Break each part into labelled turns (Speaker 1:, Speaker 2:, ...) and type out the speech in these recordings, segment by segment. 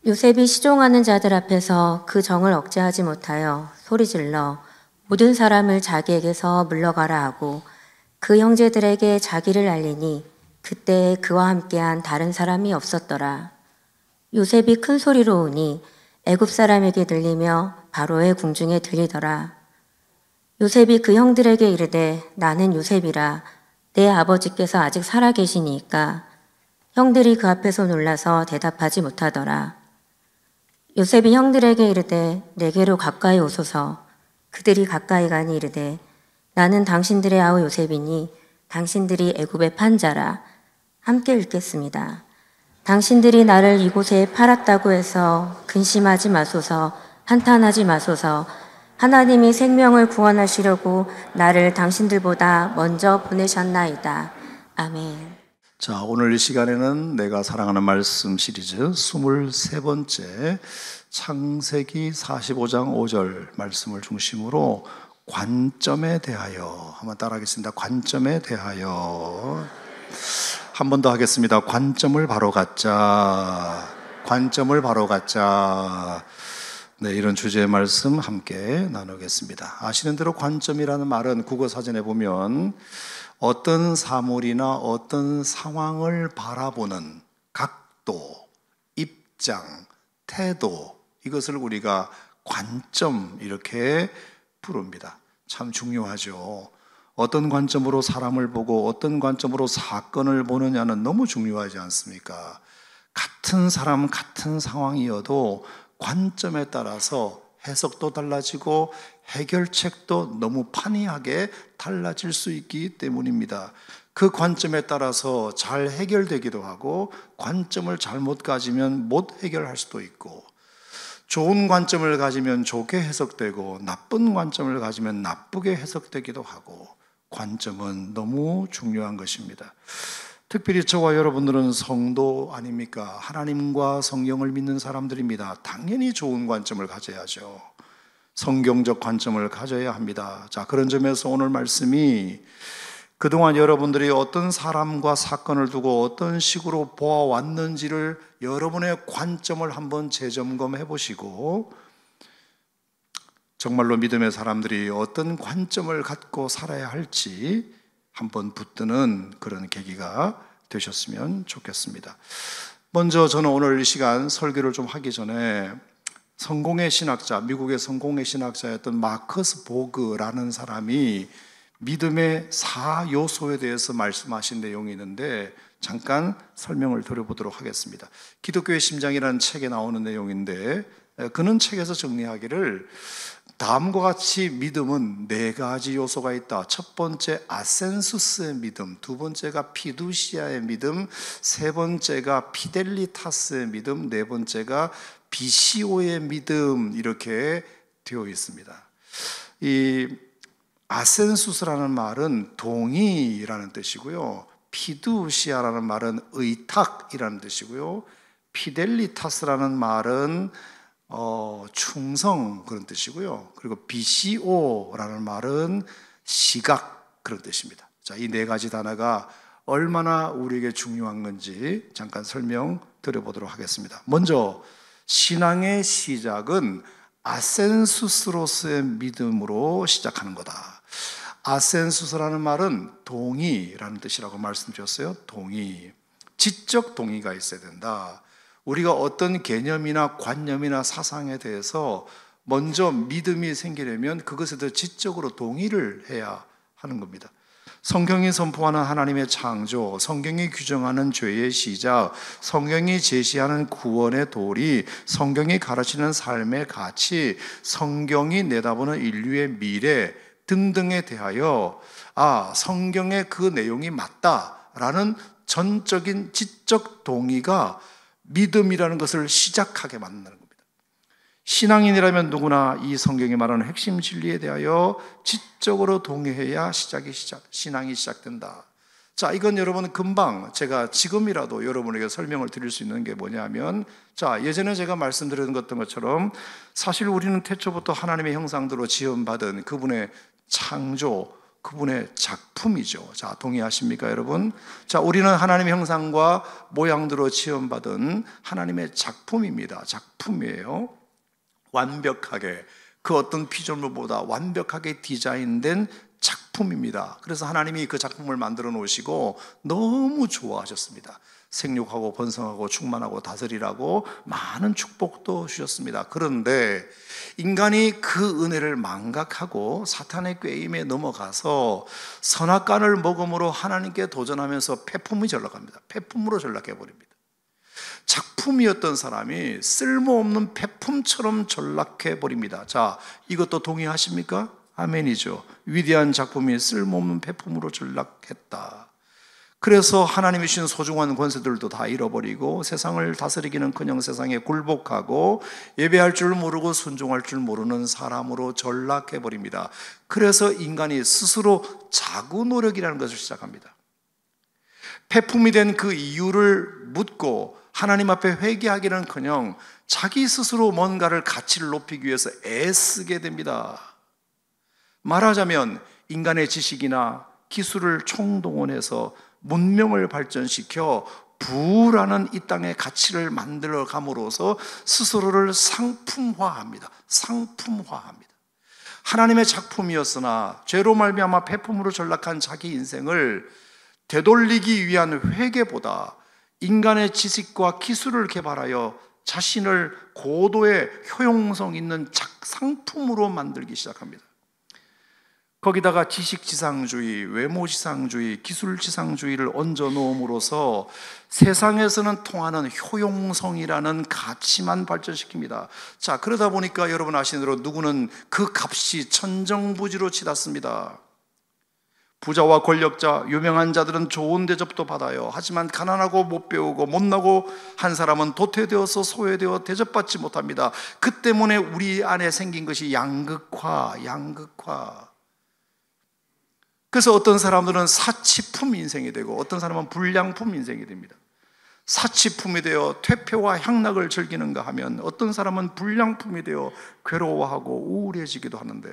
Speaker 1: 요셉이 시종하는 자들 앞에서 그 정을 억제하지 못하여 소리질러 모든 사람을 자기에게서 물러가라 하고 그 형제들에게 자기를 알리니 그때에 그와 함께한 다른 사람이 없었더라. 요셉이 큰 소리로 우니 애굽 사람에게 들리며 바로의 궁중에 들리더라. 요셉이 그 형들에게 이르되 나는 요셉이라 내 아버지께서 아직 살아 계시니까 형들이 그 앞에서 놀라서 대답하지 못하더라. 요셉이 형들에게 이르되 내게로 가까이 오소서. 그들이 가까이 가니 이르되 나는 당신들의 아우 요셉이니 당신들이 애굽의 판자라. 함께 읽겠습니다. 당신들이 나를 이곳에 팔았다고 해서 근심하지 마소서. 한탄하지 마소서. 하나님이 생명을 구원하시려고 나를 당신들보다 먼저 보내셨나이다. 아멘.
Speaker 2: 자, 오늘 이 시간에는 내가 사랑하는 말씀 시리즈 23번째 창세기 45장 5절 말씀을 중심으로 관점에 대하여 한번 따라하겠습니다. 관점에 대하여 한 번 더 하겠습니다. 관점을 바로 갖자. 관점을 바로 갖자. 네, 이런 주제의 말씀 함께 나누겠습니다. 아시는 대로 관점이라는 말은 국어사전에 보면 어떤 사물이나 어떤 상황을 바라보는 각도, 입장, 태도, 이것을 우리가 관점 이렇게 부릅니다. 참 중요하죠. 어떤 관점으로 사람을 보고 어떤 관점으로 사건을 보느냐는 너무 중요하지 않습니까? 같은 사람, 같은 상황이어도 관점에 따라서 해석도 달라지고 해결책도 너무 판이하게 달라질 수 있기 때문입니다. 그 관점에 따라서 잘 해결되기도 하고 관점을 잘못 가지면 못 해결할 수도 있고 좋은 관점을 가지면 좋게 해석되고 나쁜 관점을 가지면 나쁘게 해석되기도 하고 관점은 너무 중요한 것입니다. 특별히 저와 여러분들은 성도 아닙니까? 하나님과 성경을 믿는 사람들입니다. 당연히 좋은 관점을 가져야죠. 성경적 관점을 가져야 합니다. 자, 그런 점에서 오늘 말씀이 그동안 여러분들이 어떤 사람과 사건을 두고 어떤 식으로 보아왔는지를 여러분의 관점을 한번 재점검해 보시고 정말로 믿음의 사람들이 어떤 관점을 갖고 살아야 할지 한번 붙드는 그런 계기가 되셨으면 좋겠습니다. 먼저 저는 오늘 이 시간 설교를 좀 하기 전에 성공의 신학자, 미국의 성공의 신학자였던 마커스 보그라는 사람이 믿음의 4요소에 대해서 말씀하신 내용이 있는데 잠깐 설명을 드려보도록 하겠습니다. 기독교의 심장이라는 책에 나오는 내용인데 그는 책에서 정리하기를 다음과 같이 믿음은 4가지 요소가 있다. 첫 번째 아센수스의 믿음, 두 번째가 피두시아의 믿음, 세 번째가 피델리타스의 믿음, 네 번째가 비시오의 믿음, 이렇게 되어 있습니다. 이 아센수스라는 말은 동의라는 뜻이고요, 피두시아라는 말은 의탁이라는 뜻이고요, 피델리타스라는 말은 충성 그런 뜻이고요, 그리고 비시오라는 말은 시각 그런 뜻입니다. 자, 이 4가지 단어가 얼마나 우리에게 중요한 건지 잠깐 설명 드려보도록 하겠습니다. 먼저 신앙의 시작은 아센수스로서의 믿음으로 시작하는 거다. 아센수스라는 말은 동의라는 뜻이라고 말씀드렸어요. 동의, 지적 동의가 있어야 된다. 우리가 어떤 개념이나 관념이나 사상에 대해서 먼저 믿음이 생기려면 그것에 대해 지적으로 동의를 해야 하는 겁니다. 성경이 선포하는 하나님의 창조, 성경이 규정하는 죄의 시작, 성경이 제시하는 구원의 도리, 성경이 가르치는 삶의 가치, 성경이 내다보는 인류의 미래 등등에 대하여 성경의 그 내용이 맞다라는 전적인 지적 동의가 믿음이라는 것을 시작하게 만드는 겁니다. 신앙인이라면 누구나 이 성경이 말하는 핵심 진리에 대하여 지적으로 동의해야 신앙이 시작된다. 자, 이건 여러분 금방 제가 지금이라도 여러분에게 설명을 드릴 수 있는 게 뭐냐면, 자, 예전에 제가 말씀드렸던 것처럼 사실 우리는 태초부터 하나님의 형상대로 지음받은 그분의 창조, 그분의 작품이죠. 자, 동의하십니까, 여러분? 자, 우리는 하나님의 형상과 모양대로 지음받은 하나님의 작품입니다. 작품이에요. 완벽하게, 그 어떤 피조물보다 완벽하게 디자인된 작품입니다. 그래서 하나님이 그 작품을 만들어 놓으시고 너무 좋아하셨습니다. 생육하고 번성하고 충만하고 다스리라고 많은 축복도 주셨습니다. 그런데 인간이 그 은혜를 망각하고 사탄의 꾀임에 넘어가서 선악과를 먹음으로 하나님께 도전하면서 폐품이 전락합니다. 폐품으로 전락해버립니다. 작품이었던 사람이 쓸모없는 폐품처럼 전락해버립니다. 자, 이것도 동의하십니까? 아멘이죠. 위대한 작품이 쓸모없는 폐품으로 전락했다. 그래서 하나님이 주신 소중한 권세들도 다 잃어버리고 세상을 다스리기는커녕 세상에 굴복하고 예배할 줄 모르고 순종할 줄 모르는 사람으로 전락해버립니다. 그래서 인간이 스스로 자구 노력이라는 것을 시작합니다. 폐품이 된 그 이유를 묻고 하나님 앞에 회개하기는커녕 자기 스스로 뭔가를 가치를 높이기 위해서 애쓰게 됩니다. 말하자면 인간의 지식이나 기술을 총동원해서 문명을 발전시켜 부라는 이 땅의 가치를 만들어 감으로써 스스로를 상품화합니다. 상품화합니다. 하나님의 작품이었으나 죄로 말미암아 폐품으로 전락한 자기 인생을 되돌리기 위한 회개보다 인간의 지식과 기술을 개발하여 자신을 고도의 효용성 있는 상품으로 만들기 시작합니다. 거기다가 지식지상주의, 외모지상주의, 기술지상주의를 얹어 놓음으로써 세상에서는 통하는 효용성이라는 가치만 발전시킵니다. 자, 그러다 보니까 여러분 아시는 대로 누구는 그 값이 천정부지로 치닫습니다. 부자와 권력자, 유명한 자들은 좋은 대접도 받아요. 하지만 가난하고 못 배우고 못나고 한 사람은 도태되어서 소외되어 대접받지 못합니다. 그 때문에 우리 안에 생긴 것이 양극화. 그래서 어떤 사람들은 사치품 인생이 되고 어떤 사람은 불량품 인생이 됩니다. 사치품이 되어 퇴폐와 향락을 즐기는가 하면 어떤 사람은 불량품이 되어 괴로워하고 우울해지기도 하는데,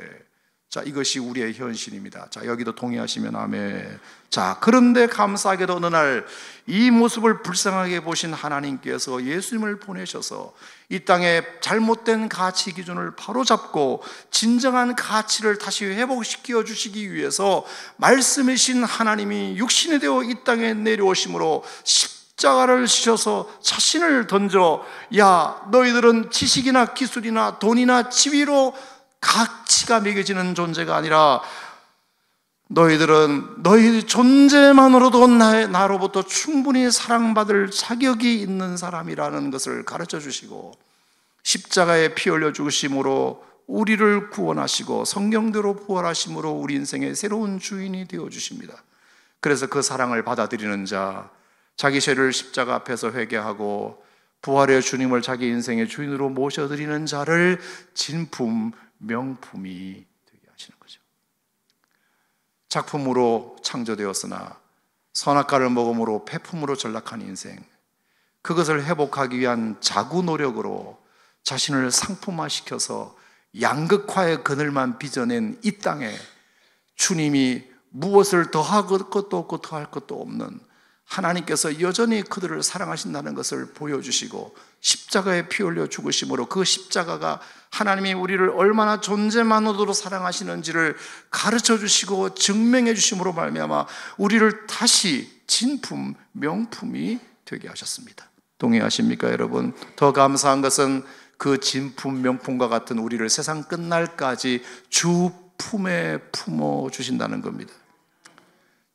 Speaker 2: 자, 이것이 우리의 현실입니다. 자, 여기도 동의하시면 아멘. 자, 그런데 감사하게도 어느 날 이 모습을 불쌍하게 보신 하나님께서 예수님을 보내셔서 이 땅에 잘못된 가치 기준을 바로잡고 진정한 가치를 다시 회복시켜 주시기 위해서 말씀이신 하나님이 육신이 되어 이 땅에 내려오심으로 십자가를 지셔서 자신을 던져, 야, 너희들은 지식이나 기술이나 돈이나 지위로 가치가 매겨지는 존재가 아니라 너희들은 너희 존재만으로도 나로부터 충분히 사랑받을 자격이 있는 사람이라는 것을 가르쳐 주시고 십자가에 피 흘려 죽으심으로 우리를 구원하시고 성경대로 부활하심으로 우리 인생의 새로운 주인이 되어 주십니다. 그래서 그 사랑을 받아들이는 자, 자기 죄를 십자가 앞에서 회개하고 부활의 주님을 자기 인생의 주인으로 모셔드리는 자를 진품, 명품이 되게 하시는 거죠. 작품으로 창조되었으나 선악과를 먹음으로 폐품으로 전락한 인생, 그것을 회복하기 위한 자구 노력으로 자신을 상품화시켜서 양극화의 그늘만 빚어낸 이 땅에 주님이 무엇을 더할 것도 없고 더할 것도 없는 하나님께서 여전히 그들을 사랑하신다는 것을 보여주시고 십자가에 피 흘려 죽으심으로 그 십자가가 하나님이 우리를 얼마나 존재만으로도 사랑하시는지를 가르쳐 주시고 증명해 주심으로 말미암아 우리를 다시 진품, 명품이 되게 하셨습니다. 동의하십니까, 여러분? 더 감사한 것은 그 진품, 명품과 같은 우리를 세상 끝날까지 주 품에 품어 주신다는 겁니다.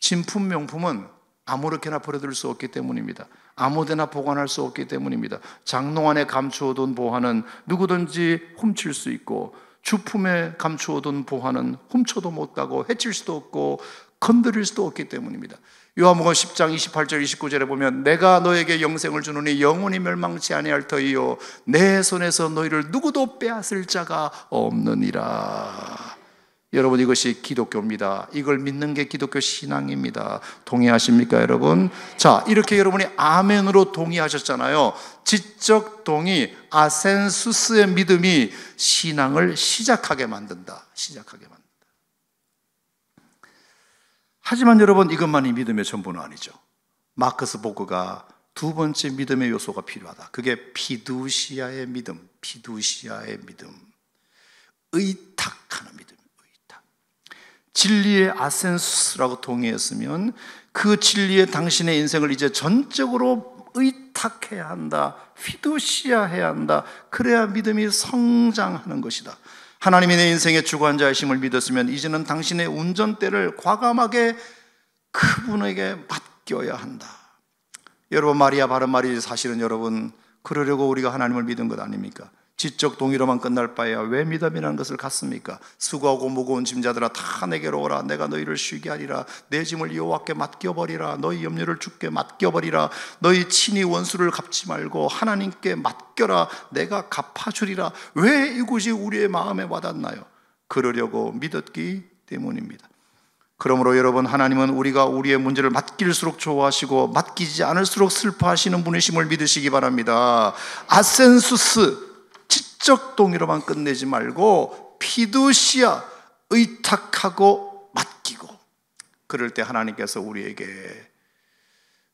Speaker 2: 진품, 명품은 아무렇게나 버려둘 수 없기 때문입니다. 아무데나 보관할 수 없기 때문입니다. 장롱 안에 감추어둔 보화는 누구든지 훔칠 수 있고 주품에 감추어둔 보화는 훔쳐도 못 가고 해칠 수도 없고 건드릴 수도 없기 때문입니다. 요한복음 10장 28절 29절에 보면 내가 너에게 영생을 주노니 영원히 멸망치 아니할 터이요 내 손에서 너희를 누구도 빼앗을 자가 없느니라. 여러분, 이것이 기독교입니다. 이걸 믿는 게 기독교 신앙입니다. 동의하십니까, 여러분? 자, 이렇게 여러분이 아멘으로 동의하셨잖아요. 지적 동의, 아센수스의 믿음이 신앙을 시작하게 만든다. 시작하게 만든다. 하지만 여러분, 이것만이 믿음의 전부는 아니죠. 마커스 보그가 두 번째 믿음의 요소가 필요하다. 그게 피두시아의 믿음, 피두시아의 믿음. 의탁하는 믿음, 의탁. 진리의 아센수스라고 동의했으면 그 진리에 당신의 인생을 이제 전적으로 의탁해야 한다, 피두시아해야 한다. 그래야 믿음이 성장하는 것이다. 하나님이 내 인생의 주관자이심을 믿었으면 이제는 당신의 운전대를 과감하게 그분에게 맡겨야 한다. 여러분, 말이야 바른 말이지. 사실은 여러분, 그러려고 우리가 하나님을 믿은 것 아닙니까? 지적 동의로만 끝날 바에야 왜 믿음이라는 것을 갖습니까? 수고하고 무거운 짐자들아 다 내게로 오라. 내가 너희를 쉬게 하리라. 내 짐을 여호와께 맡겨버리라. 너희 염려를 주께 맡겨버리라. 너희 친히 원수를 갚지 말고 하나님께 맡겨라. 내가 갚아주리라. 왜 이곳이 우리의 마음에 와닿나요? 그러려고 믿었기 때문입니다. 그러므로 여러분, 하나님은 우리가 우리의 문제를 맡길수록 좋아하시고 맡기지 않을수록 슬퍼하시는 분이심을 믿으시기 바랍니다. 아센수스, 지적 동의로만 끝내지 말고 피두시아, 의탁하고 맡기고. 그럴 때 하나님께서 우리에게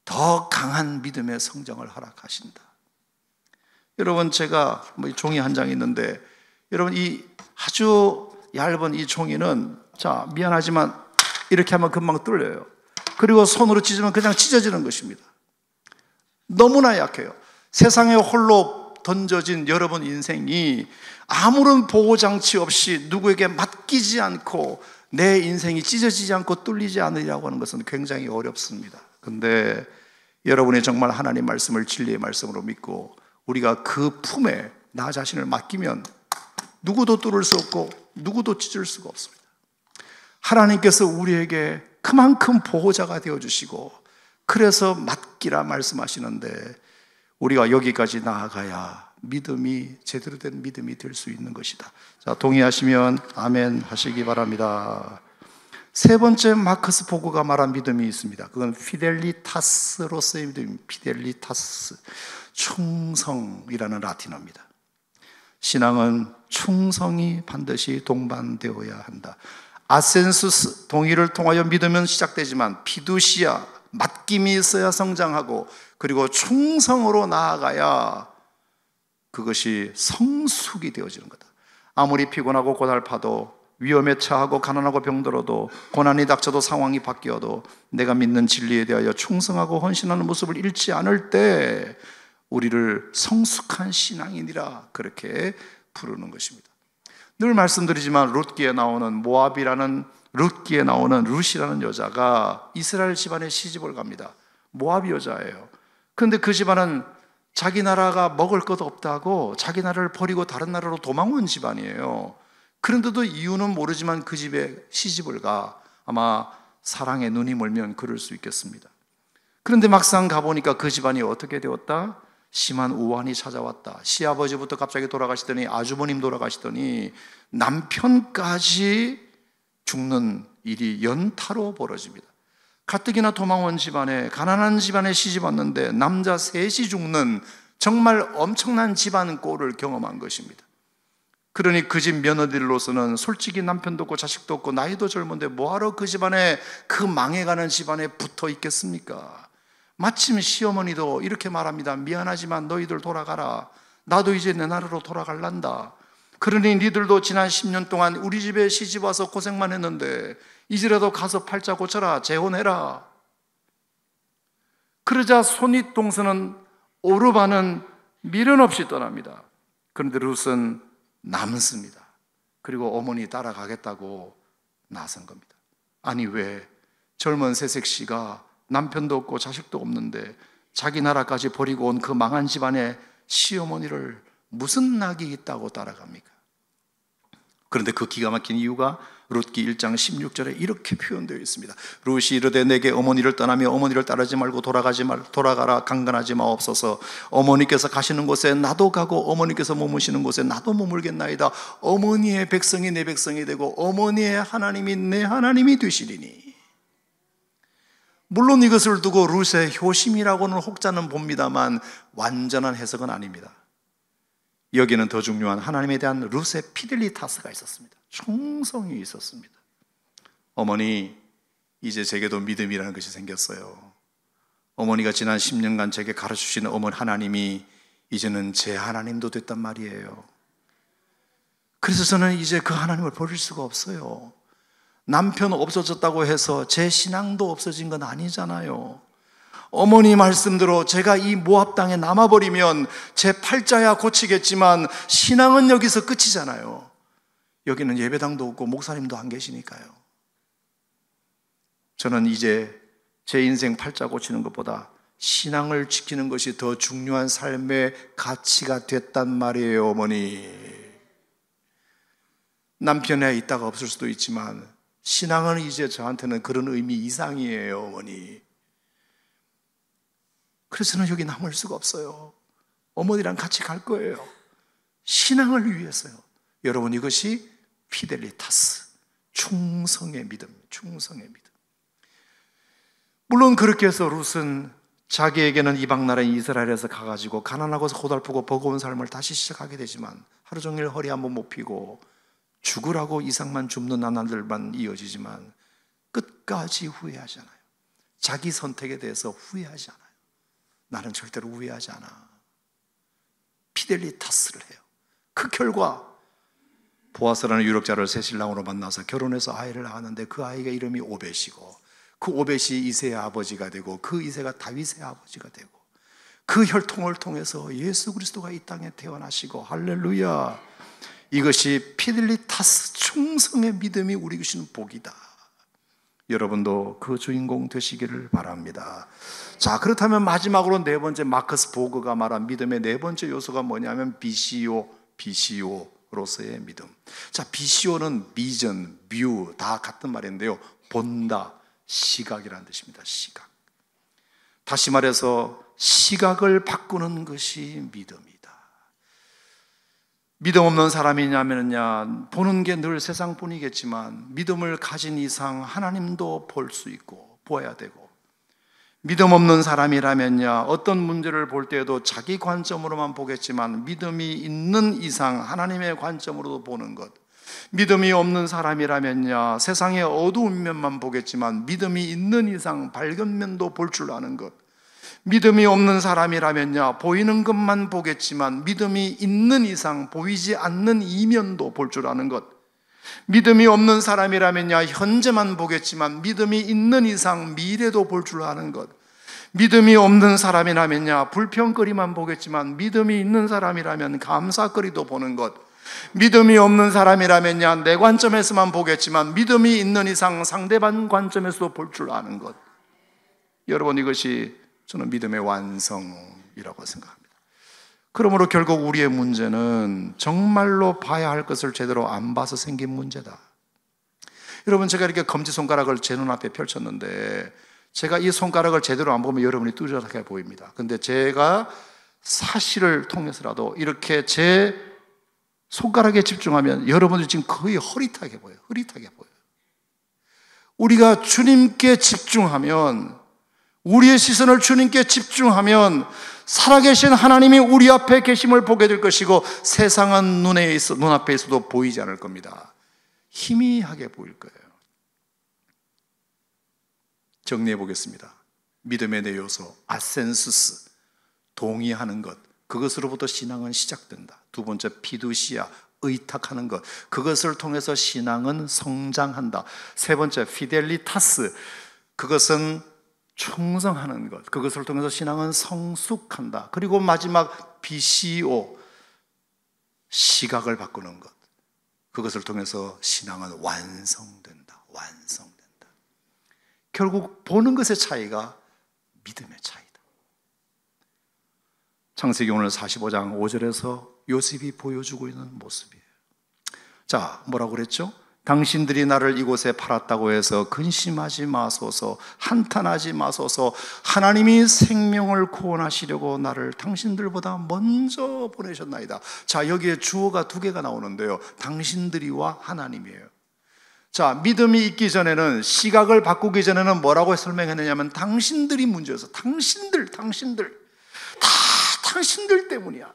Speaker 2: 더 강한 믿음의 성장을 허락하신다. 여러분, 제가 종이 한 장 있는데, 여러분, 이 아주 얇은 이 종이는, 자, 미안하지만 이렇게 하면 금방 뚫려요. 그리고 손으로 찢으면 그냥 찢어지는 것입니다. 너무나 약해요. 세상에 홀로 던져진 여러분 인생이 아무런 보호장치 없이 누구에게 맡기지 않고 내 인생이 찢어지지 않고 뚫리지 않으리라고 하는 것은 굉장히 어렵습니다. 그런데 여러분이 정말 하나님 말씀을 진리의 말씀으로 믿고 우리가 그 품에 나 자신을 맡기면 누구도 뚫을 수 없고 누구도 찢을 수가 없습니다. 하나님께서 우리에게 그만큼 보호자가 되어주시고 그래서 맡기라 말씀하시는데, 우리가 여기까지 나아가야 믿음이 제대로 된 믿음이 될 수 있는 것이다. 자, 동의하시면 아멘 하시기 바랍니다. 세 번째 마커스 보그가 말한 믿음이 있습니다. 그건 피델리타스로서의 믿음입니다. 피델리타스, 충성이라는 라틴어입니다. 신앙은 충성이 반드시 동반되어야 한다. 아센수스, 동의를 통하여 믿으면 시작되지만 피두시아, 맡김이 있어야 성장하고, 그리고 충성으로 나아가야 그것이 성숙이 되어지는 거다. 아무리 피곤하고 고달파도, 위험에 처하고 가난하고 병들어도, 고난이 닥쳐도, 상황이 바뀌어도 내가 믿는 진리에 대하여 충성하고 헌신하는 모습을 잃지 않을 때 우리를 성숙한 신앙인이라 그렇게 부르는 것입니다. 늘 말씀드리지만 룻기에 나오는 모압이라는, 룻기에 나오는 룻이라는 여자가 이스라엘 집안에 시집을 갑니다. 모압 여자예요. 그런데 그 집안은 자기 나라가 먹을 것 없다고 자기 나라를 버리고 다른 나라로 도망온 집안이에요. 그런데도 이유는 모르지만 그 집에 시집을 가. 아마 사랑에 눈이 멀면 그럴 수 있겠습니다. 그런데 막상 가보니까 그 집안이 어떻게 되었다? 심한 우환이 찾아왔다. 시아버지부터 갑자기 돌아가시더니 아주버님 돌아가시더니 남편까지 죽는 일이 연타로 벌어집니다. 가뜩이나 도망온 집안에, 가난한 집안에 시집 왔는데 남자 셋이 죽는 정말 엄청난 집안 꼴을 경험한 것입니다. 그러니 그 집 며느리로서는 솔직히 남편도 없고 자식도 없고 나이도 젊은데 뭐하러 그 집안에, 그 망해가는 집안에 붙어 있겠습니까? 마침 시어머니도 이렇게 말합니다. 미안하지만 너희들 돌아가라. 나도 이제 내 나라로 돌아갈란다. 그러니 니들도 지난 10년 동안 우리 집에 시집 와서 고생만 했는데 이제라도 가서 팔자 고쳐라, 재혼해라. 그러자 손윗동서는 오르바는 미련 없이 떠납니다. 그런데 룻은 남습니다. 그리고 어머니 따라가겠다고 나선 겁니다. 아니, 왜 젊은 새색시가 남편도 없고 자식도 없는데 자기 나라까지 버리고 온 그 망한 집안에 시어머니를 무슨 낙이 있다고 따라갑니까? 그런데 그 기가 막힌 이유가 룻기 1장 16절에 이렇게 표현되어 있습니다. 룻이 이르되 내게 어머니를 떠나며 어머니를 따르지 말고 돌아가라, 강건하지 마옵소서. 어머니께서 가시는 곳에 나도 가고 어머니께서 머무시는 곳에 나도 머물겠나이다. 어머니의 백성이 내 백성이 되고 어머니의 하나님이 내 하나님이 되시리니. 물론 이것을 두고 룻의 효심이라고는 혹자는 봅니다만 완전한 해석은 아닙니다. 여기는 더 중요한 하나님에 대한 룻의 피델리타스가 있었습니다. 충성이 있었습니다. 어머니, 이제 제게도 믿음이라는 것이 생겼어요. 어머니가 지난 10년간 제게 가르쳐주신 어머니 하나님이 이제는 제 하나님도 됐단 말이에요. 그래서 저는 이제 그 하나님을 버릴 수가 없어요. 남편 없어졌다고 해서 제 신앙도 없어진 건 아니잖아요. 어머니 말씀대로 제가 이 모압 땅에 남아버리면 제 팔자야 고치겠지만 신앙은 여기서 끝이잖아요. 여기는 예배당도 없고 목사님도 안 계시니까요. 저는 이제 제 인생 팔자 고치는 것보다 신앙을 지키는 것이 더 중요한 삶의 가치가 됐단 말이에요. 어머니, 남편에 있다가 없을 수도 있지만 신앙은 이제 저한테는 그런 의미 이상이에요. 어머니, 그래서 저는 여기 남을 수가 없어요. 어머니랑 같이 갈 거예요. 신앙을 위해서요. 여러분, 이것이 피델리타스, 충성의 믿음, 충성의 믿음. 물론 그렇게 해서 룻은 자기에게는 이방 나라인 이스라엘에서 가가지고 가난하고 고달프고 버거운 삶을 다시 시작하게 되지만 하루 종일 허리 한번 못 펴고 죽으라고 이상만 줍는 나날들만 이어지지만 끝까지 후회하지 않아요. 자기 선택에 대해서 후회하지 않아요. 나는 절대로 후회하지 않아. 피델리타스를 해요. 그 결과 보아스라는 유력자를 새 신랑으로 만나서 결혼해서 아이를 낳았는데 그 아이가 이름이 오벳이고 그 오벳이 이새의 아버지가 되고 그 이새가 다윗의 아버지가 되고 그 혈통을 통해서 예수 그리스도가 이 땅에 태어나시고, 할렐루야. 이것이 피델리타스, 충성의 믿음이 우리 주시는 복이다. 여러분도 그 주인공 되시기를 바랍니다. 자, 그렇다면 마지막으로 네 번째, 마커스 보그가 말한 믿음의 네 번째 요소가 뭐냐면 BCO로서의 믿음. 자, BCO는 비전, 뷰 다 같은 말인데요, 본다, 시각이라는 뜻입니다. 시각. 다시 말해서 시각을 바꾸는 것이 믿음이다. 믿음 없는 사람이냐면요, 보는 게 늘 세상뿐이겠지만 믿음을 가진 이상 하나님도 볼 수 있고 보아야 되고, 믿음 없는 사람이라면요, 어떤 문제를 볼 때에도 자기 관점으로만 보겠지만 믿음이 있는 이상 하나님의 관점으로도 보는 것. 믿음이 없는 사람이라면요, 세상의 어두운 면만 보겠지만 믿음이 있는 이상 밝은 면도 볼 줄 아는 것. 믿음이 없는 사람이라면요, 보이는 것만 보겠지만 믿음이 있는 이상 보이지 않는 이면도 볼 줄 아는 것. 믿음이 없는 사람이라면요, 현재만 보겠지만 믿음이 있는 이상 미래도 볼 줄 아는 것. 믿음이 없는 사람이라면요, 불평거리만 보겠지만 믿음이 있는 사람이라면 감사거리도 보는 것. 믿음이 없는 사람이라면요, 내 관점에서만 보겠지만 믿음이 있는 이상 상대방 관점에서도 볼 줄 아는 것. 여러분, 이것이 저는 믿음의 완성이라고 생각합니다. 그러므로 결국 우리의 문제는 정말로 봐야 할 것을 제대로 안 봐서 생긴 문제다. 여러분, 제가 이렇게 검지손가락을 제 눈앞에 펼쳤는데 제가 이 손가락을 제대로 안 보면 여러분이 뚜렷하게 보입니다. 근데 제가 사실을 통해서라도 이렇게 제 손가락에 집중하면 여러분들 지금 거의 흐릿하게 보여요. 흐릿하게 보여요. 우리가 주님께 집중하면, 우리의 시선을 주님께 집중하면 살아계신 하나님이 우리 앞에 계심을 보게 될 것이고 세상은 눈앞에 있어도 보이지 않을 겁니다. 희미하게 보일 거예요. 정리해 보겠습니다. 믿음의 네 요소, 아센수스, 동의하는 것, 그것으로부터 신앙은 시작된다. 두 번째, 피두시아, 의탁하는 것, 그것을 통해서 신앙은 성장한다. 세 번째, 피델리타스, 그것은 충성하는 것, 그것을 통해서 신앙은 성숙한다. 그리고 마지막 BCO, 시각을 바꾸는 것, 그것을 통해서 신앙은 완성된다. 완성된다. 결국 보는 것의 차이가 믿음의 차이다. 창세기 오늘 45장 5절에서 요셉이 보여주고 있는 모습이에요. 자, 뭐라고 그랬죠? 당신들이 나를 이곳에 팔았다고 해서 근심하지 마소서, 한탄하지 마소서. 하나님이 생명을 구원하시려고 나를 당신들보다 먼저 보내셨나이다. 자, 여기에 주어가 두 개가 나오는데요, 당신들이와 하나님이에요. 자, 믿음이 있기 전에는, 시각을 바꾸기 전에는 뭐라고 설명했느냐면 당신들이 문제여서, 당신들 다 당신들 때문이야.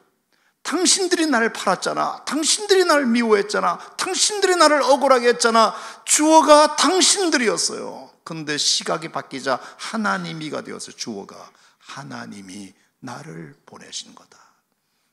Speaker 2: 당신들이 나를 팔았잖아. 당신들이 나를 미워했잖아. 당신들이 나를 억울하게 했잖아. 주어가 당신들이었어요. 그런데 시각이 바뀌자 하나님이가 되었어요. 주어가 하나님이 나를 보내신 거다.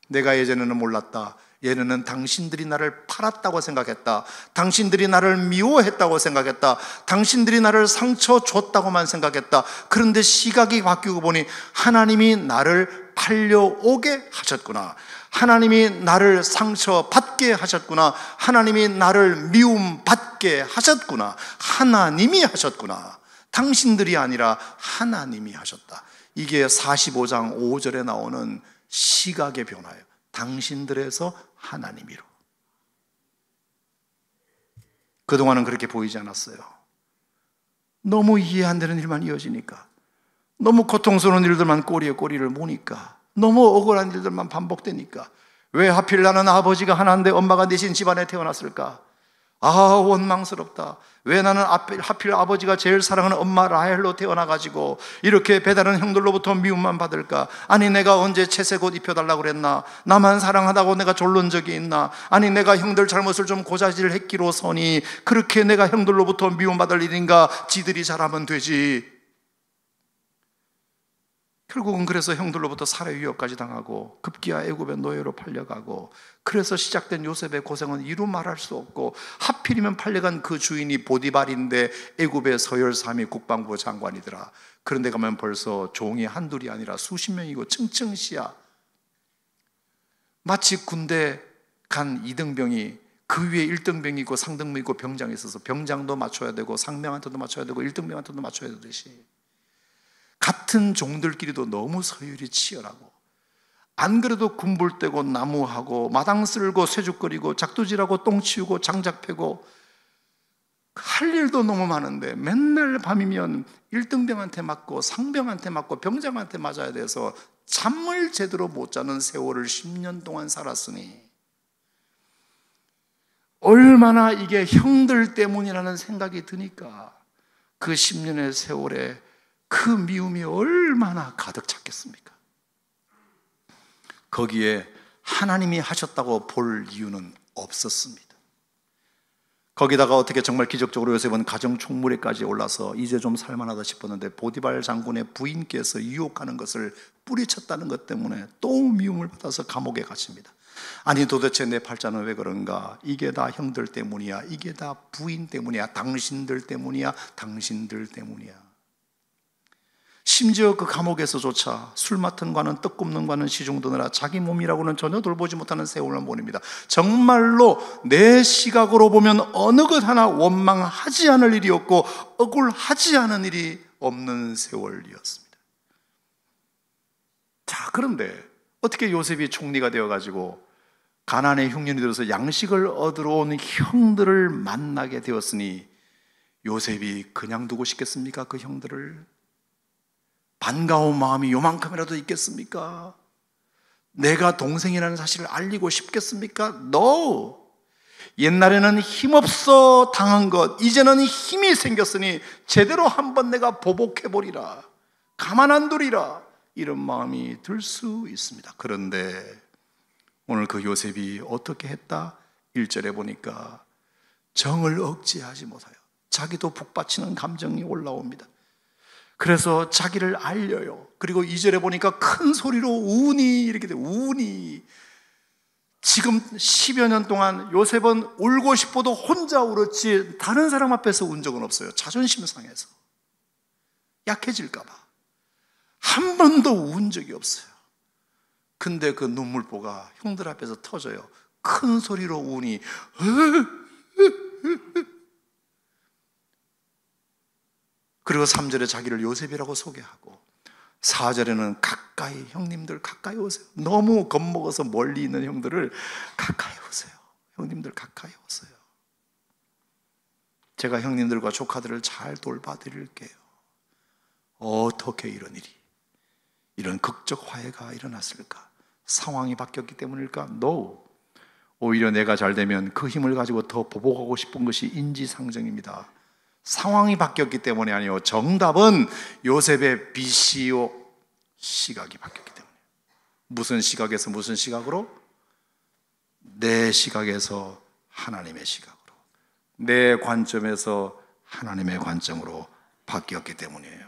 Speaker 2: 내가 예전에는 몰랐다. 예전에는 당신들이 나를 팔았다고 생각했다. 당신들이 나를 미워했다고 생각했다. 당신들이 나를 상처 줬다고만 생각했다. 그런데 시각이 바뀌고 보니 하나님이 나를 팔려오게 하셨구나. 하나님이 나를 상처받게 하셨구나. 하나님이 나를 미움받게 하셨구나. 하나님이 하셨구나. 당신들이 아니라 하나님이 하셨다. 이게 45장 5절에 나오는 시각의 변화예요. 당신들에서 하나님이로. 그동안은 그렇게 보이지 않았어요. 너무 이해 안 되는 일만 이어지니까, 너무 고통스러운 일들만 꼬리에 꼬리를 무니까, 너무 억울한 일들만 반복되니까, 왜 하필 나는 아버지가 하나인데 엄마가 넷인 집안에 태어났을까? 아, 원망스럽다. 왜 나는 하필 아버지가 제일 사랑하는 엄마 라헬로 태어나가지고 이렇게 배다른 형들로부터 미움만 받을까? 아니, 내가 언제 채색 옷 입혀달라고 그랬나? 나만 사랑하다고 내가 졸른 적이 있나? 아니, 내가 형들 잘못을 좀 고자질 했기로서니 그렇게 내가 형들로부터 미움받을 일인가? 지들이 잘하면 되지. 결국은 그래서 형들로부터 살해 위협까지 당하고 급기야 애굽의 노예로 팔려가고, 그래서 시작된 요셉의 고생은 이루 말할 수 없고, 하필이면 팔려간 그 주인이 보디발인데 애굽의 서열삼위 국방부 장관이더라. 그런데 가면 벌써 종이 한둘이 아니라 수십 명이고 층층시야. 마치 군대 간 2등병이 그 위에 1등병이 있고 상등병이 있고 병장이 있어서 병장도 맞춰야 되고 상병한테도 맞춰야 되고 1등병한테도 맞춰야 되듯이, 같은 종들끼리도 너무 서열이 치열하고, 안 그래도 군불 떼고 나무하고 마당 쓸고 쇠죽거리고 작두질하고 똥 치우고 장작 패고 할 일도 너무 많은데 맨날 밤이면 1등병한테 맞고 상병한테 맞고 병장한테 맞아야 돼서 잠을 제대로 못 자는 세월을 10년 동안 살았으니 얼마나 이게 형들 때문이라는 생각이 드니까 그 10년의 세월에 그 미움이 얼마나 가득 찼겠습니까? 거기에 하나님이 하셨다고 볼 이유는 없었습니다. 거기다가 어떻게 정말 기적적으로 요셉은 가정 총무에까지 올라서 이제 좀 살만하다 싶었는데 보디발 장군의 부인께서 유혹하는 것을 뿌리쳤다는 것 때문에 또 미움을 받아서 감옥에 갇힙니다. 아니, 도대체 내 팔자는 왜 그런가? 이게 다 형들 때문이야. 이게 다 부인 때문이야. 당신들 때문이야. 당신들 때문이야. 심지어 그 감옥에서조차 술 맡은 과는 떡 굽는 과는 시중 드느라 자기 몸이라고는 전혀 돌보지 못하는 세월을 보냅니다. 정말로 내 시각으로 보면 어느 것 하나 원망하지 않을 일이었고 억울하지 않은 일이 없는 세월이었습니다. 자, 그런데 어떻게 요셉이 총리가 되어가지고 가나안의 흉년이 들어서 양식을 얻으러 온 형들을 만나게 되었으니 요셉이 그냥 두고 싶겠습니까? 그 형들을 반가운 마음이 요만큼이라도 있겠습니까? 내가 동생이라는 사실을 알리고 싶겠습니까? No! 옛날에는 힘없어 당한 것, 이제는 힘이 생겼으니 제대로 한번 내가 보복해보리라, 가만 안 두리라, 이런 마음이 들 수 있습니다. 그런데 오늘 그 요셉이 어떻게 했다? 1절에 보니까 정을 억제하지 못하여 자기도 북받치는 감정이 올라옵니다. 그래서 자기를 알려요. 그리고 2절에 보니까 큰 소리로 우니, 이렇게 돼요. 우니. 지금 10여 년 동안 요셉은 울고 싶어도 혼자 울었지 다른 사람 앞에서 운 적은 없어요. 자존심 상해서 약해질까 봐 한 번도 운 적이 없어요. 근데 그 눈물보가 형들 앞에서 터져요. 큰 소리로 우니. 그리고 3절에 자기를 요셉이라고 소개하고 4절에는 가까이, 형님들 가까이 오세요. 너무 겁먹어서 멀리 있는 형들을 가까이 오세요. 형님들 가까이 오세요. 제가 형님들과 조카들을 잘 돌봐드릴게요. 어떻게 이런 일이, 이런 극적 화해가 일어났을까? 상황이 바뀌었기 때문일까? No. 오히려 내가 잘 되면 그 힘을 가지고 더 보복하고 싶은 것이 인지상정입니다. 상황이 바뀌었기 때문이 아니요, 정답은 요셉의 BCO 시각이 바뀌었기 때문에. 무슨 시각에서 무슨 시각으로? 내 시각에서 하나님의 시각으로, 내 관점에서 하나님의 관점으로 바뀌었기 때문이에요.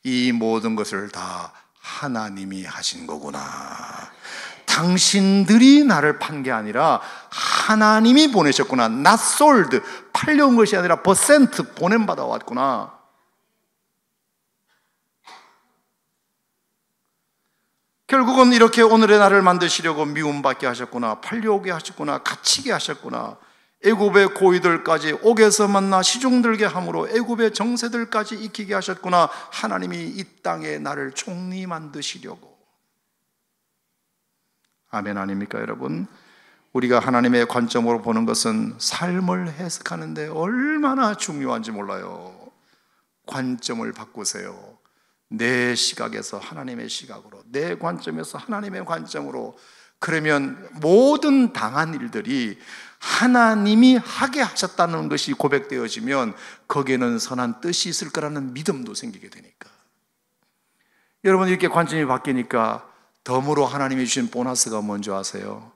Speaker 2: 이 모든 것을 다 하나님이 하신 거구나. 당신들이 나를 판 게 아니라 하나님이 보내셨구나. Not sold, 팔려온 것이 아니라 percent 보냄받아 왔구나. 결국은 이렇게 오늘의 나를 만드시려고 미움받게 하셨구나, 팔려오게 하셨구나, 갇히게 하셨구나. 애굽의 고위들까지 옥에서 만나 시중들게 함으로 애굽의 정세들까지 익히게 하셨구나. 하나님이 이 땅에 나를 총리 만드시려고. 아멘 아닙니까 여러분? 우리가 하나님의 관점으로 보는 것은 삶을 해석하는데 얼마나 중요한지 몰라요. 관점을 바꾸세요. 내 시각에서 하나님의 시각으로, 내 관점에서 하나님의 관점으로. 그러면 모든 당한 일들이 하나님이 하게 하셨다는 것이 고백되어지면 거기에는 선한 뜻이 있을 거라는 믿음도 생기게 되니까. 여러분, 이렇게 관점이 바뀌니까 덤으로 하나님이 주신 보너스가 뭔지 아세요?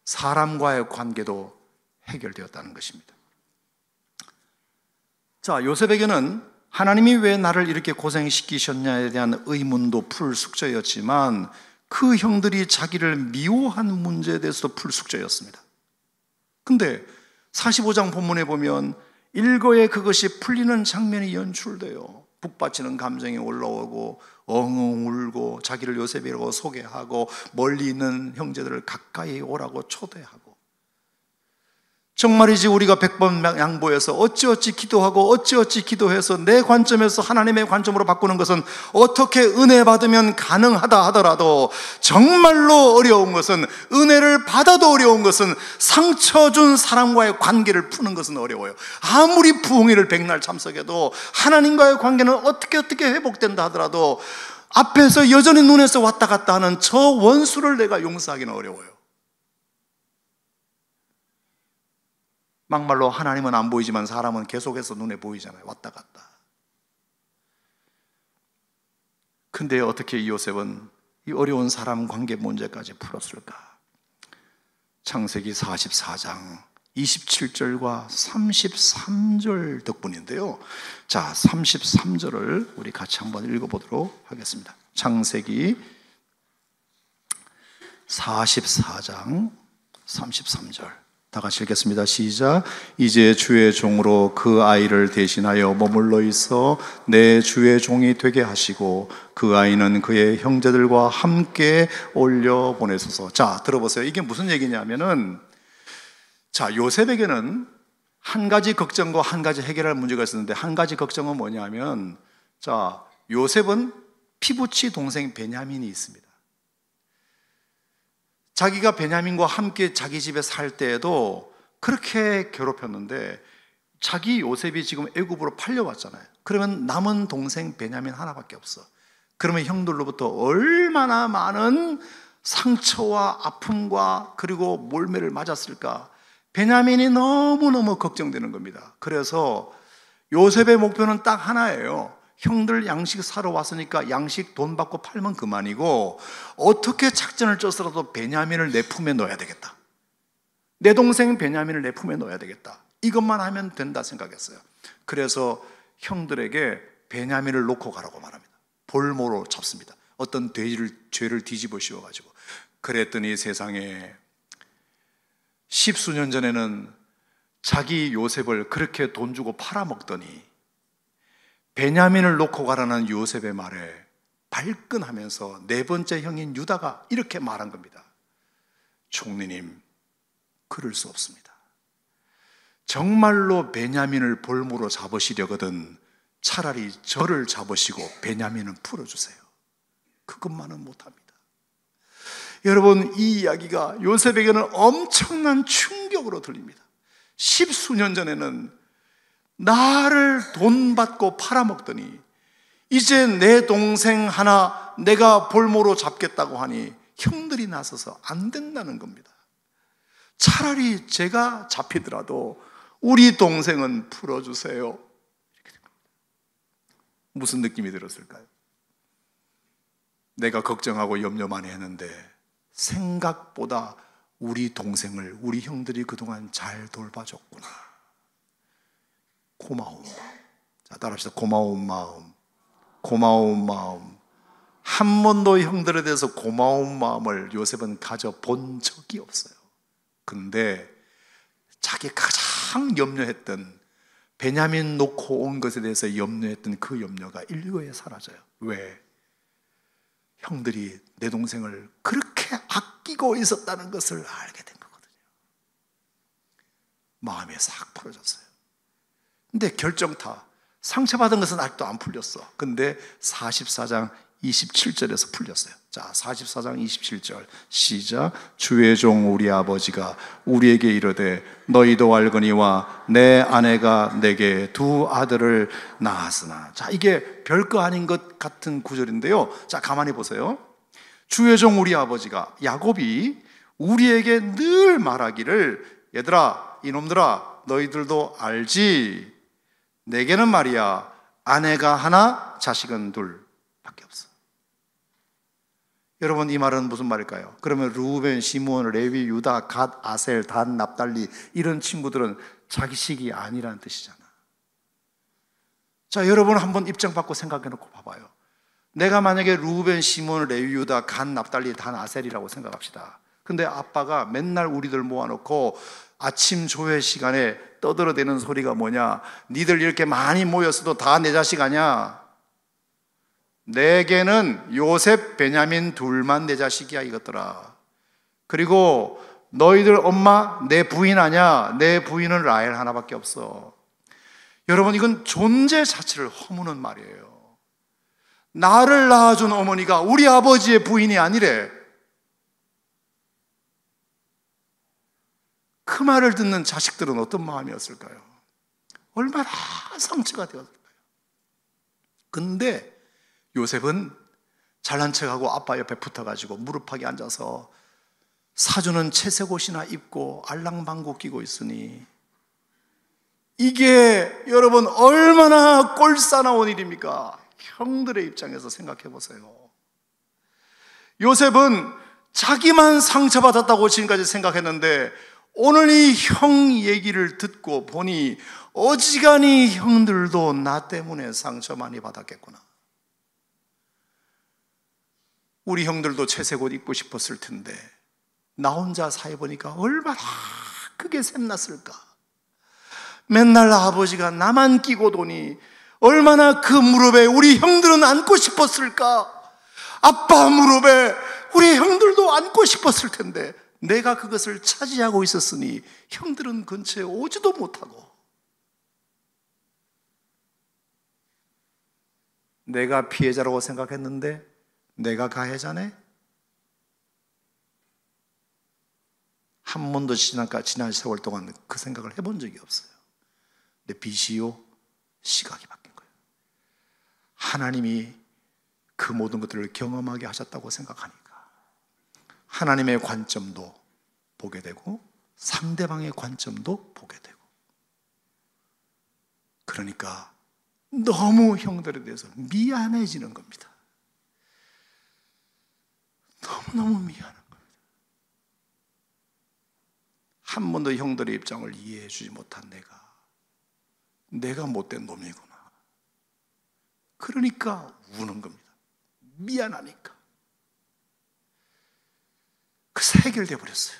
Speaker 2: 사람과의 관계도 해결되었다는 것입니다. 자, 요셉에게는 하나님이 왜 나를 이렇게 고생시키셨냐에 대한 의문도 풀 숙제였지만 그 형들이 자기를 미워한 문제에 대해서도 풀 숙제였습니다. 근데 45장 본문에 보면 일거에 그것이 풀리는 장면이 연출돼요. 북받치는 감정이 올라오고 엉엉 울고 자기를 요셉이라고 소개하고 멀리 있는 형제들을 가까이 오라고 초대하고. 정말이지 우리가 100번 양보해서 어찌어찌 기도하고 어찌어찌 기도해서 내 관점에서 하나님의 관점으로 바꾸는 것은 어떻게 은혜 받으면 가능하다 하더라도 정말로 어려운 것은, 은혜를 받아도 어려운 것은, 상처 준 사람과의 관계를 푸는 것은 어려워요. 아무리 부흥회를 백날 참석해도 하나님과의 관계는 어떻게 회복된다 하더라도 앞에서 여전히 눈에서 왔다 갔다 하는 저 원수를 내가 용서하기는 어려워요. 막말로 하나님은 안 보이지만 사람은 계속해서 눈에 보이잖아요. 왔다 갔다. 근데 어떻게 이 요셉은 이 어려운 사람 관계 문제까지 풀었을까? 창세기 44장 27절과 33절 덕분인데요. 자, 33절을 우리 같이 한번 읽어보도록 하겠습니다. 창세기 44장 33절 다 같이 읽겠습니다. 시작. 이제 주의 종으로 그 아이를 대신하여 머물러 있어 내 주의 종이 되게 하시고 그 아이는 그의 형제들과 함께 올려 보내소서. 자, 들어보세요. 이게 무슨 얘기냐면은, 자, 요셉에게는 한 가지 걱정과 한 가지 해결할 문제가 있었는데, 한 가지 걱정은 뭐냐면, 자, 요셉은 피부치 동생 베냐민이 있습니다. 자기가 베냐민과 함께 자기 집에 살 때에도 그렇게 괴롭혔는데, 자기 요셉이 지금 애굽으로 팔려왔잖아요. 그러면 남은 동생 베냐민 하나밖에 없어. 그러면 형들로부터 얼마나 많은 상처와 아픔과 그리고 몰매를 맞았을까? 베냐민이 너무너무 걱정되는 겁니다. 그래서 요셉의 목표는 딱 하나예요. 형들 양식 사러 왔으니까 양식 돈 받고 팔면 그만이고, 어떻게 작전을 쪄서라도 베냐민을 내 품에 넣어야 되겠다. 내 동생 베냐민을 내 품에 넣어야 되겠다. 이것만 하면 된다 생각했어요. 그래서 형들에게 베냐민을 놓고 가라고 말합니다. 볼모로 잡습니다. 어떤 죄를 뒤집어 씌워가지고. 그랬더니 세상에 10수년 전에는 자기 요셉을 그렇게 돈 주고 팔아먹더니 베냐민을 놓고 가라는 요셉의 말에 발끈하면서 네 번째 형인 유다가 이렇게 말한 겁니다. 총리님, 그럴 수 없습니다. 정말로 베냐민을 볼모로 잡으시려거든 차라리 저를 잡으시고 베냐민은 풀어주세요. 그것만은 못합니다. 여러분, 이 이야기가 요셉에게는 엄청난 충격으로 들립니다. 10수년 전에는 나를 돈 받고 팔아먹더니 이제 내 동생 하나 내가 볼모로 잡겠다고 하니 형들이 나서서 안 된다는 겁니다. 차라리 제가 잡히더라도 우리 동생은 풀어주세요. 무슨 느낌이 들었을까요? 내가 걱정하고 염려 많이 했는데 생각보다 우리 동생을 우리 형들이 그동안 잘 돌봐줬구나. 고마운 마음. 자, 따라합시다. 고마운 마음. 고마운 마음. 한 번도 형들에 대해서 고마운 마음을 요셉은 가져본 적이 없어요. 근데 자기 가장 염려했던, 베냐민 놓고 온 것에 대해서 염려했던 그 염려가 일거에 사라져요. 왜? 형들이 내 동생을 그렇게 아끼고 있었다는 것을 알게 된 거거든요. 마음이 싹 풀어졌어요. 근데 결정타, 상처받은 것은 아직도 안 풀렸어. 근데 44장 27절에서 풀렸어요. 자, 44장 27절 시작. 주의 종 우리 아버지가 우리에게 이르되 너희도 알거니와 내 아내가 내게 두 아들을 낳았으나. 자, 이게 별거 아닌 것 같은 구절인데요. 자, 가만히 보세요. 주의 종 우리 아버지가, 야곱이 우리에게 늘 말하기를, 얘들아, 이놈들아, 너희들도 알지, 내게는 말이야 아내가 하나 자식은 둘 밖에 없어. 여러분, 이 말은 무슨 말일까요? 그러면 루벤, 시므온, 레위, 유다, 갓, 아셀, 단, 납달리 이런 친구들은 자기식이 아니라는 뜻이잖아. 자, 여러분 한번 입장 바꿔 생각해 놓고 봐봐요. 내가 만약에 루벤, 시므온, 레위, 유다, 갓, 납달리, 단, 아셀이라고 생각합시다. 근데 아빠가 맨날 우리들 모아놓고 아침 조회 시간에 떠들어대는 소리가 뭐냐? 니들 이렇게 많이 모였어도 다 내 자식 아니야. 내게는 요셉, 베냐민 둘만 내 자식이야 이것들아. 그리고 너희들 엄마 내 부인 아니야. 내 부인은 라헬 하나밖에 없어. 여러분, 이건 존재 자체를 허무는 말이에요. 나를 낳아준 어머니가 우리 아버지의 부인이 아니래. 그 말을 듣는 자식들은 어떤 마음이었을까요? 얼마나 상처가 되었을까요? 근데 요셉은 잘난 척하고 아빠 옆에 붙어가지고 무릎하게 앉아서 사주는 채색 옷이나 입고 알랑방구 끼고 있으니, 이게 여러분 얼마나 꼴사나운 일입니까? 형들의 입장에서 생각해 보세요. 요셉은 자기만 상처받았다고 지금까지 생각했는데 오늘 이 형 얘기를 듣고 보니 어지간히 형들도 나 때문에 상처 많이 받았겠구나. 우리 형들도 채색 옷 입고 싶었을 텐데 나 혼자 사해보니까 얼마나 크게 샘났을까. 맨날 아버지가 나만 끼고 도니 얼마나 그 무릎에 우리 형들은 앉고 싶었을까. 아빠 무릎에 우리 형들도 앉고 싶었을 텐데 내가 그것을 차지하고 있었으니 형들은 근처에 오지도 못하고, 내가 피해자라고 생각했는데 내가 가해자네? 한 번도 지난 세월 동안 그 생각을 해본 적이 없어요. 근데 빛이요, 시각이 바뀐 거예요. 하나님이 그 모든 것들을 경험하게 하셨다고 생각하니까 하나님의 관점도 보게 되고 상대방의 관점도 보게 되고, 그러니까 너무 형들에 대해서 미안해지는 겁니다. 너무너무 미안한 겁니다. 한 번도 형들의 입장을 이해해 주지 못한 내가 못된 놈이구나. 그러니까 우는 겁니다. 미안하니까. 그래서 해결돼 버렸어요.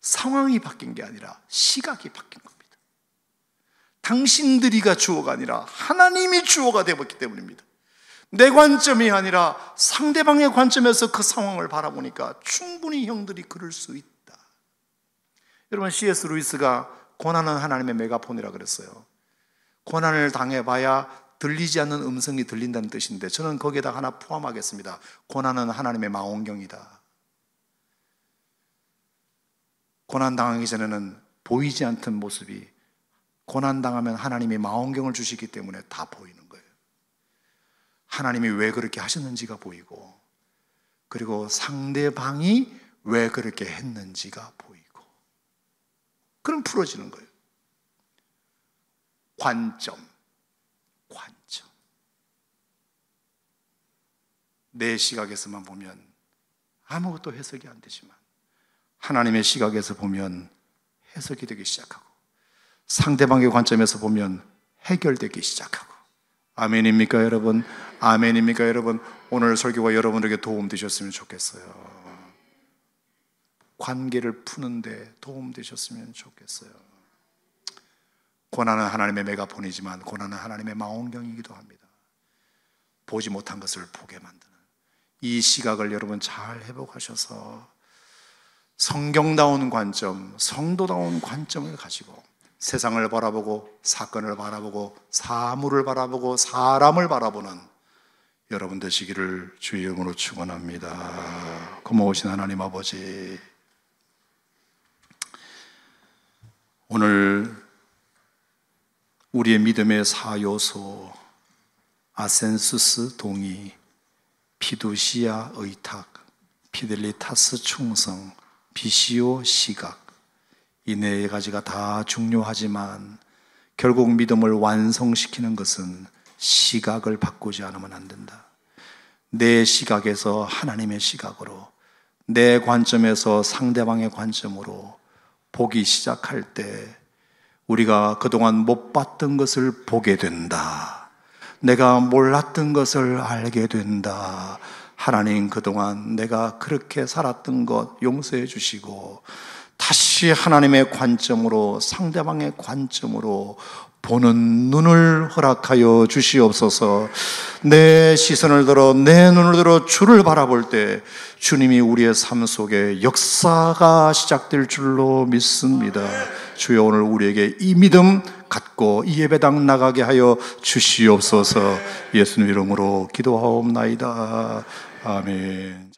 Speaker 2: 상황이 바뀐 게 아니라 시각이 바뀐 겁니다. 당신들이가 주어가 아니라 하나님이 주어가 되었기 때문입니다. 내 관점이 아니라 상대방의 관점에서 그 상황을 바라보니까 충분히 형들이 그럴 수 있다. 여러분, C.S. 루이스가 고난은 하나님의 메가폰이라 그랬어요. 고난을 당해봐야 들리지 않는 음성이 들린다는 뜻인데 저는 거기에다 하나 포함하겠습니다. 고난은 하나님의 망원경이다. 고난당하기 전에는 보이지 않던 모습이 고난당하면 하나님이 망원경을 주시기 때문에 다 보이는 거예요. 하나님이 왜 그렇게 하셨는지가 보이고, 그리고 상대방이 왜 그렇게 했는지가 보이고, 그럼 풀어지는 거예요. 관점. 내 시각에서만 보면 아무것도 해석이 안 되지만 하나님의 시각에서 보면 해석이 되기 시작하고 상대방의 관점에서 보면 해결되기 시작하고. 아멘입니까 여러분? 아멘입니까 여러분? 오늘 설교가 여러분에게 도움 되셨으면 좋겠어요. 관계를 푸는데 도움 되셨으면 좋겠어요. 고난은 하나님의 메가폰이지만 고난은 하나님의 망원경이기도 합니다. 보지 못한 것을 보게 만드는 이 시각을 여러분 잘 회복하셔서 성경다운 관점, 성도다운 관점을 가지고 세상을 바라보고 사건을 바라보고 사물을 바라보고 사람을 바라보는 여러분 되시기를 주의 이름으로 축원합니다. 고마우신 하나님 아버지, 오늘 우리의 믿음의 4요소 아센수스 동의, 피두시아 의탁, 피델리타스 충성, 비시오 시각, 이 네 가지가 다 중요하지만 결국 믿음을 완성시키는 것은 시각을 바꾸지 않으면 안 된다. 내 시각에서 하나님의 시각으로, 내 관점에서 상대방의 관점으로 보기 시작할 때 우리가 그동안 못 봤던 것을 보게 된다. 내가 몰랐던 것을 알게 된다. 하나님, 그동안 내가 그렇게 살았던 것 용서해 주시고 다시 하나님의 관점으로, 상대방의 관점으로 보는 눈을 허락하여 주시옵소서. 내 시선을 들어, 내 눈을 들어 주를 바라볼 때 주님이 우리의 삶 속에 역사가 시작될 줄로 믿습니다. 주여, 오늘 우리에게 이 믿음 갖고 이 예배당 나가게 하여 주시옵소서. 예수님 이름으로 기도하옵나이다. 아멘.